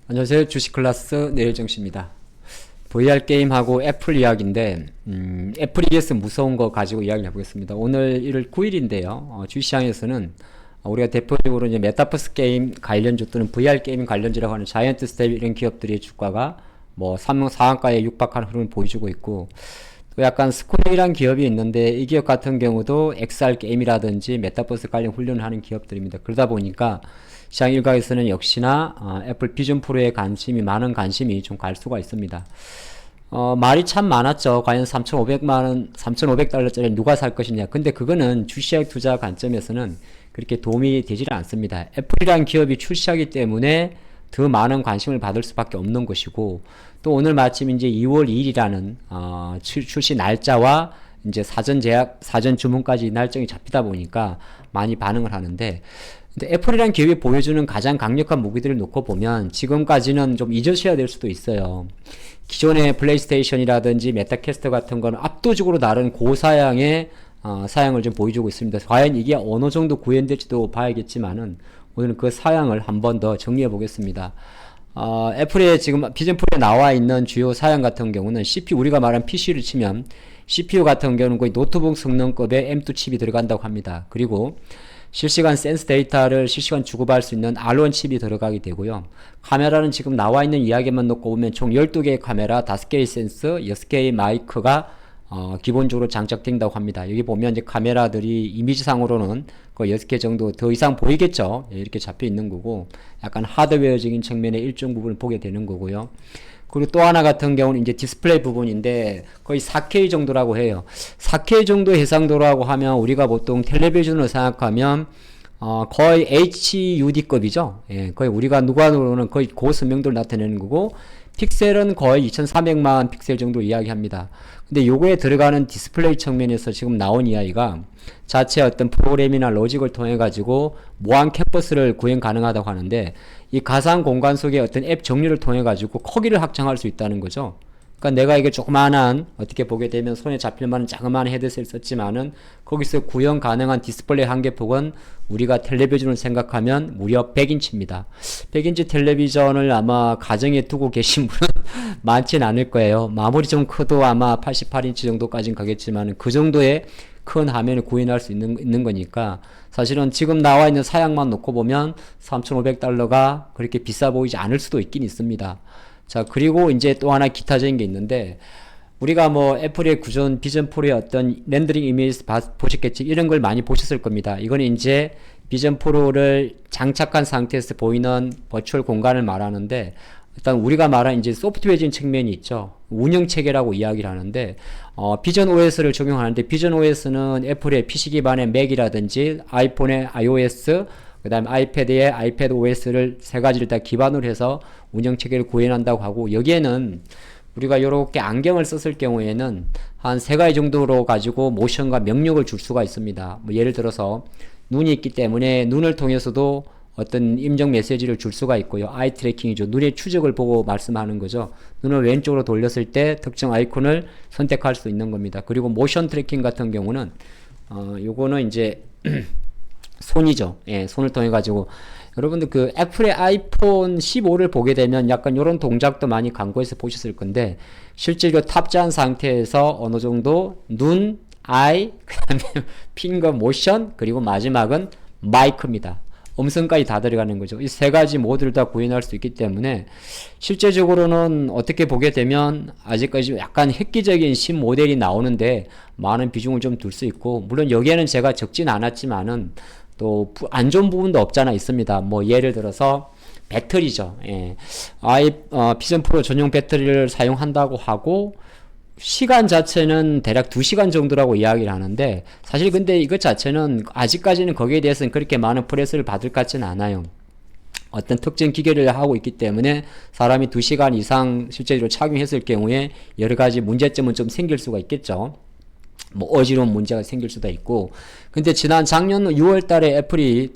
안녕하세요. 주식 클래스 내일정씨입니다. VR 게임하고 애플 이야기인데, 애플 ES 무서운 거 가지고 이야기 해보겠습니다. 오늘 1월 9일인데요. 주시장에서는 우리가 대표적으로 이제 메타버스 게임 관련주 또는 VR 게임 관련주라고 하는 자이언트 스텝 이런 기업들의 주가가 뭐 상한가에 육박하는 흐름을 보여주고 있고, 또 약간 스코네이라는 기업이 있는데 이 기업 같은 경우도 XR 게임이라든지 메타버스 관련 훈련을 하는 기업들입니다. 그러다 보니까 시장 일각에서는 역시나 애플 비전 프로에 많은 관심이 좀 갈 수가 있습니다. 말이 참 많았죠. 과연 3,500만원, 3,500달러짜리 누가 살 것이냐. 근데 그거는 주시장 투자 관점에서는 그렇게 도움이 되질 않습니다. 애플이라는 기업이 출시하기 때문에 더 많은 관심을 받을 수밖에 없는 것이고, 또 오늘 마침 이제 2월 2일이라는 출시 날짜와 이제 사전 주문까지 날정이 잡히다 보니까 많이 반응을 하는데, 근데 애플이라는 기업이 보여주는 가장 강력한 무기들을 놓고 보면 지금까지는 좀 잊으셔야 될 수도 있어요. 기존의 플레이스테이션이라든지 메타캐스터 같은 건 압도적으로 다른 고사양의 사양을 좀 보여주고 있습니다. 과연 이게 어느 정도 구현될지도 봐야겠지만은 오늘은 그 사양을 한 번 더 정리해 보겠습니다. 애플의 지금 비전 프로에 나와 있는 주요 사양 같은 경우는 CPU, 우리가 말한 PC를 치면 CPU 같은 경우는 거의 노트북 성능급의 M2 칩이 들어간다고 합니다. 그리고 실시간 센스 데이터를 실시간 주고받을 수 있는 R1 칩이 들어가게 되고요. 카메라는 지금 나와 있는 이야기만 놓고 보면 총 12개의 카메라, 5개의 센서, 6개의 마이크가 기본적으로 장착된다고 합니다. 여기 보면 이제 카메라들이 이미지상으로는 거의 6개 정도 더 이상 보이겠죠. 예, 이렇게 잡혀 있는 거고, 약간 하드웨어적인 측면의 일정 부분을 보게 되는 거고요. 그리고 또 하나 같은 경우는 이제 디스플레이 부분인데 거의 4K 정도라고 해요. 4K 정도 해상도라고 하면 우리가 보통 텔레비전을 생각하면 거의 HUD급이죠. 예, 거의 우리가 누가노로는 거의 고선명도를 나타내는 거고, 픽셀은 거의 2300만 픽셀 정도 이야기합니다. 근데 요거에 들어가는 디스플레이 측면에서 지금 나온 이야기가 자체 어떤 프로그램이나 로직을 통해 가지고 무한 캔버스를 구현 가능하다고 하는데, 이 가상 공간 속의 어떤 앱 종류를 통해 가지고 크기를 확장할 수 있다는 거죠. 그러니까 내가 이게 조그마한, 어떻게 보게 되면 손에 잡힐 만한 자그마한 헤드셋을 썼지만은 거기서 구현 가능한 디스플레이 한계폭은 우리가 텔레비전을 생각하면 무려 100인치입니다. 100인치 텔레비전을 아마 가정에 두고 계신 분은 많진 않을 거예요. 마무리 좀 커도 아마 88인치 정도까지는 가겠지만 그 정도의 큰 화면을 구현할 수 있는 거니까, 사실은 지금 나와 있는 사양만 놓고 보면 3,500달러가 그렇게 비싸 보이지 않을 수도 있긴 있습니다. 자, 그리고 이제 또 하나 기타적인 게 있는데, 우리가 뭐 애플의 구전 비전 프로의 어떤 렌더링 이미지 보셨겠지, 이런 걸 많이 보셨을 겁니다. 이거는 이제 비전 프로를 장착한 상태에서 보이는 버추얼 공간을 말하는데, 일단 우리가 말한 이제 소프트웨어적인 측면이 있죠. 운영 체계라고 이야기를 하는데, 비전 OS를 적용하는데, 비전 OS는 애플의 PC 기반의 맥이라든지 아이폰의 iOS, 그 다음에 아이패드의 아이패드 OS를 세 가지를 다 기반으로 해서 운영 체계를 구현한다고 하고, 여기에는 우리가 이렇게 안경을 썼을 경우에는 한 세 가지 정도로 가지고 모션과 명령을 줄 수가 있습니다. 뭐 예를 들어서 눈이 있기 때문에 눈을 통해서도 어떤 임정 메시지를 줄 수가 있고요. 아이 트래킹이죠. 눈의 추적을 보고 말씀하는 거죠. 눈을 왼쪽으로 돌렸을 때 특정 아이콘을 선택할 수 있는 겁니다. 그리고 모션 트래킹 같은 경우는 요거는 이제 손이죠. 예, 손을 통해 가지고 여러분들 그 애플의 아이폰 15를 보게 되면 약간 요런 동작도 많이 광고에서 보셨을 건데, 실제로 탑재한 상태에서 어느 정도 눈, 아이, 그다음에 핑거 모션, 그리고 마지막은 마이크입니다. 음성까지 다 들어가는 거죠. 이 세 가지 모두를 다 구현할 수 있기 때문에 실제적으로는 어떻게 보게 되면 아직까지 약간 획기적인 신모델이 나오는데 많은 비중을 좀 둘 수 있고, 물론 여기에는 제가 적진 않았지만은 또 안 좋은 부분도 없잖아 있습니다. 뭐 예를 들어서 배터리죠. 예. 비전 프로 전용 배터리를 사용한다고 하고 시간 자체는 대략 2시간 정도라고 이야기를 하는데, 사실 근데 이것 자체는 아직까지는 거기에 대해서는 그렇게 많은 프레스를 받을 것 같지는 않아요. 어떤 특정 기계를 하고 있기 때문에 사람이 2시간 이상 실제로 착용했을 경우에 여러 가지 문제점은 좀 생길 수가 있겠죠. 뭐 어지러운 문제가 생길 수도 있고. 근데 지난 작년 6월 달에 애플이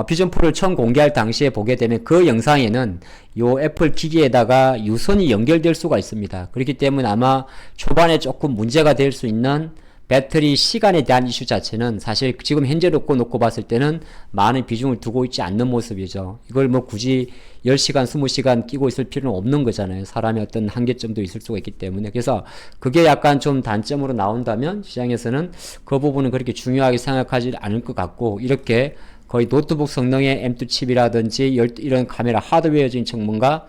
비전 프로를 처음 공개할 당시에 보게 되면 그 영상에는 요 애플 기기에다가 유선이 연결될 수가 있습니다. 그렇기 때문에 아마 초반에 조금 문제가 될 수 있는 배터리 시간에 대한 이슈 자체는 사실 지금 현재 놓고 봤을 때는 많은 비중을 두고 있지 않는 모습이죠. 이걸 뭐 굳이 10시간, 20시간 끼고 있을 필요는 없는 거잖아요. 사람의 어떤 한계점도 있을 수가 있기 때문에. 그래서 그게 약간 좀 단점으로 나온다면 시장에서는 그 부분은 그렇게 중요하게 생각하지 않을 것 같고, 이렇게 거의 노트북 성능의 M2 칩이라든지 이런 카메라 하드웨어적인 측면과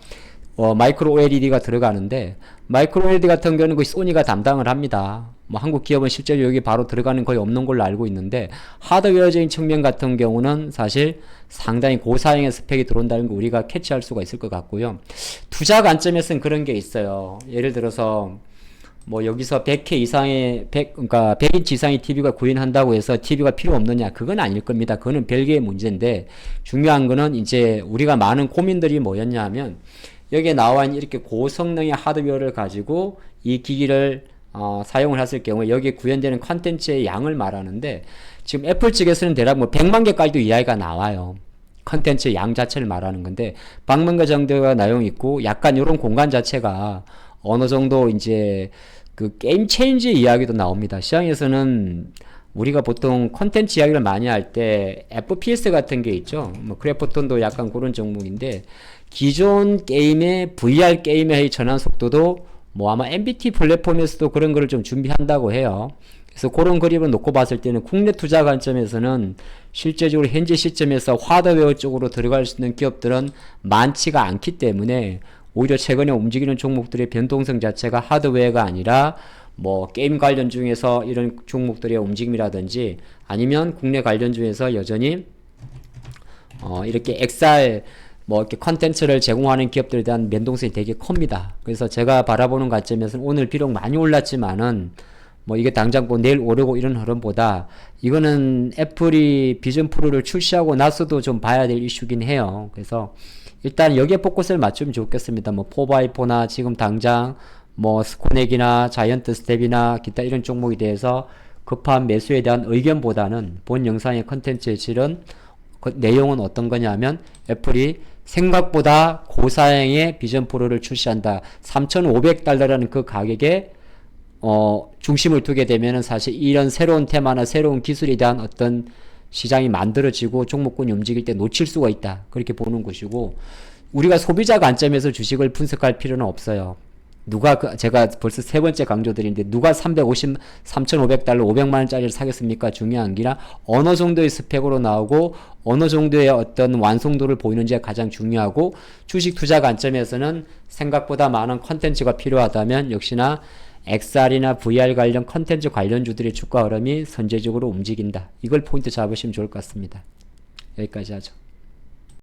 마이크로 OLED가 들어가는데, 마이크로 LED 같은 경우는 거의 소니가 담당을 합니다. 뭐 한국 기업은 실제로 여기 바로 들어가는 거의 없는 걸로 알고 있는데, 하드웨어적인 측면 같은 경우는 사실 상당히 고사양의 스펙이 들어온다는 거 우리가 캐치할 수가 있을 것 같고요. 투자 관점에서는 그런 게 있어요. 예를 들어서 뭐 여기서 100K 이상의 그러니까 100인치 이상의 TV가 구현한다고 해서 TV가 필요 없느냐? 그건 아닐 겁니다. 그거는 별개의 문제인데, 중요한 거는 이제 우리가 많은 고민들이 뭐였냐 하면, 여기에 나와 있는 이렇게 고성능의 하드웨어를 가지고 이 기기를 사용을 했을 경우에 여기에 구현되는 컨텐츠의 양을 말하는데, 지금 애플 측에서는 대략 뭐 100만 개까지도 이야기가 나와요. 컨텐츠의 양 자체를 말하는 건데, 100만 개 정도가 내용이 있고, 약간 이런 공간 자체가 어느 정도 이제 그 게임 체인지 이야기도 나옵니다. 시장에서는 우리가 보통 컨텐츠 이야기를 많이 할 때 FPS 같은 게 있죠. 뭐 크래프톤도 약간 그런 종목인데, 기존 게임의 VR 게임의 전환 속도도 뭐 아마 MBT 플랫폼에서도 그런 거를 좀 준비한다고 해요. 그래서 그런 그림을 놓고 봤을 때는 국내 투자 관점에서는 실제적으로 현재 시점에서 하드웨어 쪽으로 들어갈 수 있는 기업들은 많지가 않기 때문에, 오히려 최근에 움직이는 종목들의 변동성 자체가 하드웨어가 아니라 뭐 게임 관련 중에서 이런 종목들의 움직임이라든지, 아니면 국내 관련 중에서 여전히 이렇게 XR 뭐 이렇게 컨텐츠를 제공하는 기업들에 대한 변동성이 되게 큽니다. 그래서 제가 바라보는 관점에서는 오늘 비록 많이 올랐지만은 뭐 이게 당장 뭐 내일 오르고 이런 흐름보다, 이거는 애플이 비전 프로를 출시하고 나서도 좀 봐야 될 이슈긴 해요. 그래서 일단 여기에 포커스를 맞추면 좋겠습니다. 뭐 4x4나 지금 당장 뭐 스코넥이나 자이언트 스텝이나 기타 이런 종목에 대해서 급한 매수에 대한 의견보다는 본 영상의 컨텐츠의 질은, 그 내용은 어떤 거냐면, 애플이 생각보다 고사양의 비전 프로를 출시한다. $3,500라는 그 가격에 중심을 두게 되면은 사실 이런 새로운 테마나 새로운 기술에 대한 어떤 시장이 만들어지고 종목군이 움직일 때 놓칠 수가 있다. 그렇게 보는 것이고, 우리가 소비자 관점에서 주식을 분석할 필요는 없어요. 제가 벌써 세 번째 강조드리는데, 누가 3,500달러, $500만원짜리를 사겠습니까? 중요한 게 아니라 어느 정도의 스펙으로 나오고 어느 정도의 어떤 완성도를 보이는지가 가장 중요하고, 주식 투자 관점에서는 생각보다 많은 컨텐츠가 필요하다면 역시나 XR이나 VR 관련 컨텐츠 관련주들의 주가 흐름이 선제적으로 움직인다. 이걸 포인트 잡으시면 좋을 것 같습니다. 여기까지 하죠.